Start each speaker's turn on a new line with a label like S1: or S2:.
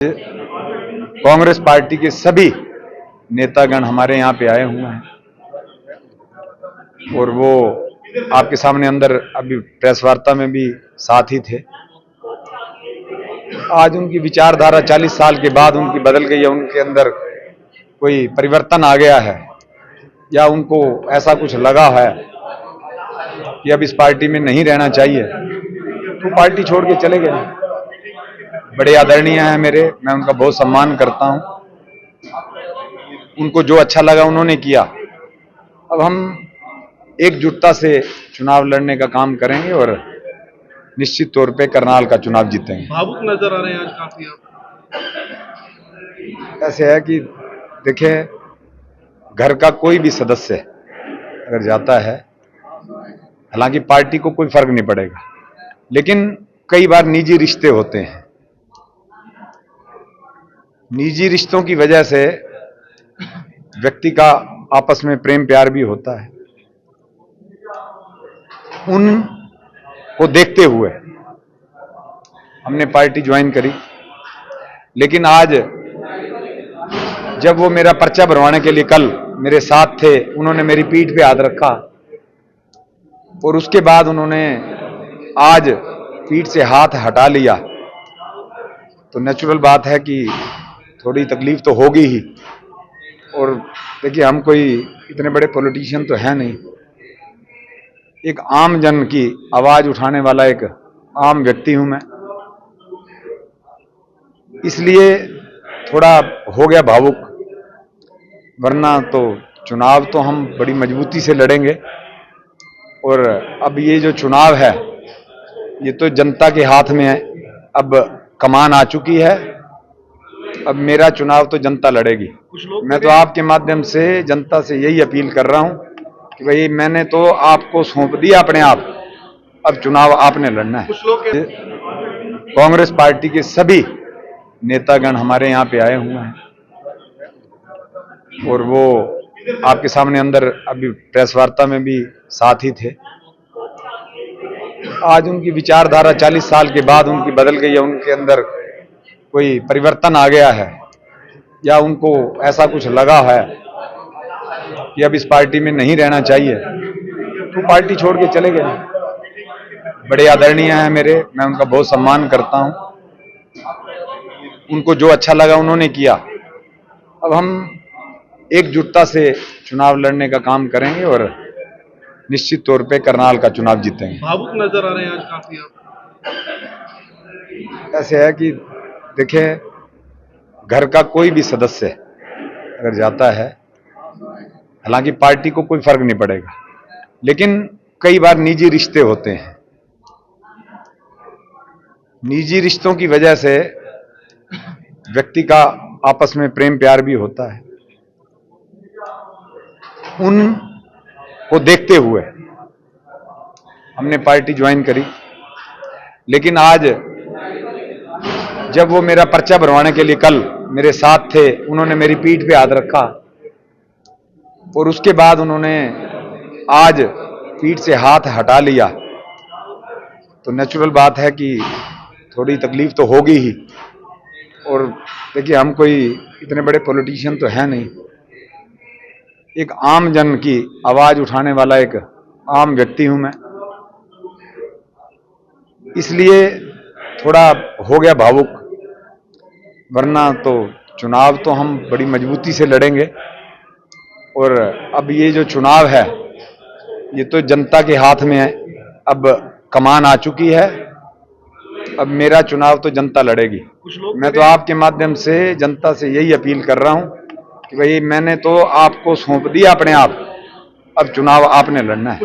S1: Congress party के सभी नेतागण हमारे यहाँ पे आए हुए हैं और वो आपके सामने अंदर अभी प्रेस वार्ता में भी साथ ही थे। आज उनकी विचारधारा 40 साल के बाद उनकी बदल गई है, उनके अंदर कोई परिवर्तन आ गया है या उनको ऐसा कुछ लगा है कि अब इस पार्टी में नहीं रहना चाहिए तो पार्टी छोड़ के चले गए। बड़े आदरणीय हैं मेरे, मैं उनका बहुत सम्मान करता हूं। उनको जो अच्छा लगा उन्होंने किया। अब हम एकजुटता से चुनाव लड़ने का काम करेंगे और निश्चित तौर पे करनाल का चुनाव जीतेंगे।
S2: भावुक नजर आ रहे हैं आज काफी आप।
S1: ऐसे है कि देखिए, घर का कोई भी सदस्य अगर जाता है, हालांकि पार्टी को कोई फर्क नहीं पड़ेगा, लेकिन कई बार निजी रिश्ते होते हैं। निजी रिश्तों की वजह से व्यक्ति का आपस में प्रेम प्यार भी होता है। उनको देखते हुए हमने पार्टी ज्वाइन करी, लेकिन आज जब वो मेरा पर्चा भरवाने के लिए कल मेरे साथ थे, उन्होंने मेरी पीठ पे हाथ रखा और उसके बाद उन्होंने आज पीठ से हाथ हटा लिया, तो नेचुरल बात है कि थोड़ी तकलीफ तो होगी ही। और देखिए, हम कोई इतने बड़े पॉलिटिशियन तो है नहीं, एक आम जन की आवाज उठाने वाला एक आम व्यक्ति हूं मैं, इसलिए थोड़ा हो गया भावुक। वरना तो चुनाव तो हम बड़ी मजबूती से लड़ेंगे और अब ये जो चुनाव है ये तो जनता के हाथ में है। अब कमान आ चुकी है, अब मेरा चुनाव तो जनता लड़ेगी। मैं तो आपके माध्यम से जनता से यही अपील कर रहा हूं कि भाई, मैंने तो आपको सौंप दिया अपने आप, अब चुनाव आपने लड़ना है। कांग्रेस पार्टी के सभी नेतागण हमारे यहाँ पे आए हुए हैं और वो आपके सामने अंदर अभी प्रेस वार्ता में भी साथ ही थे। आज उनकी विचारधारा 40 साल के बाद उनकी बदल गई है, उनके अंदर कोई परिवर्तन आ गया है या उनको ऐसा कुछ लगा है कि अब इस पार्टी में नहीं रहना चाहिए तो पार्टी छोड़ के चले गए। बड़े आदरणीय हैं मेरे, मैं उनका बहुत सम्मान करता हूं। उनको जो अच्छा लगा उन्होंने किया। अब हम एकजुटता से चुनाव लड़ने का काम करेंगे और निश्चित तौर पे करनाल का चुनाव जीतेंगे।
S2: भावुक नजर आ रहे हैं आज काफी आप।
S1: ऐसे है कि देखिए, घर का कोई भी सदस्य अगर जाता है, हालांकि पार्टी को कोई फर्क नहीं पड़ेगा, लेकिन कई बार निजी रिश्ते होते हैं। निजी रिश्तों की वजह से व्यक्ति का आपस में प्रेम प्यार भी होता है। उनको देखते हुए हमने पार्टी ज्वाइन करी, लेकिन आज जब वो मेरा पर्चा भरवाने के लिए कल मेरे साथ थे, उन्होंने मेरी पीठ पे हाथ रखा और उसके बाद उन्होंने आज पीठ से हाथ हटा लिया, तो नेचुरल बात है कि थोड़ी तकलीफ तो होगी ही। और देखिए, हम कोई इतने बड़े पॉलिटिशियन तो है नहीं, एक आम जन की आवाज उठाने वाला एक आम व्यक्ति हूं मैं, इसलिए थोड़ा हो गया भावुक। वरना तो चुनाव तो हम बड़ी मजबूती से लड़ेंगे और अब ये जो चुनाव है ये तो जनता के हाथ में है। अब कमान आ चुकी है, अब मेरा चुनाव तो जनता लड़ेगी। मैं तो आपके माध्यम से जनता से यही अपील कर रहा हूं कि भाई, मैंने तो आपको सौंप दिया अपने आप, अब चुनाव आपने लड़ना है।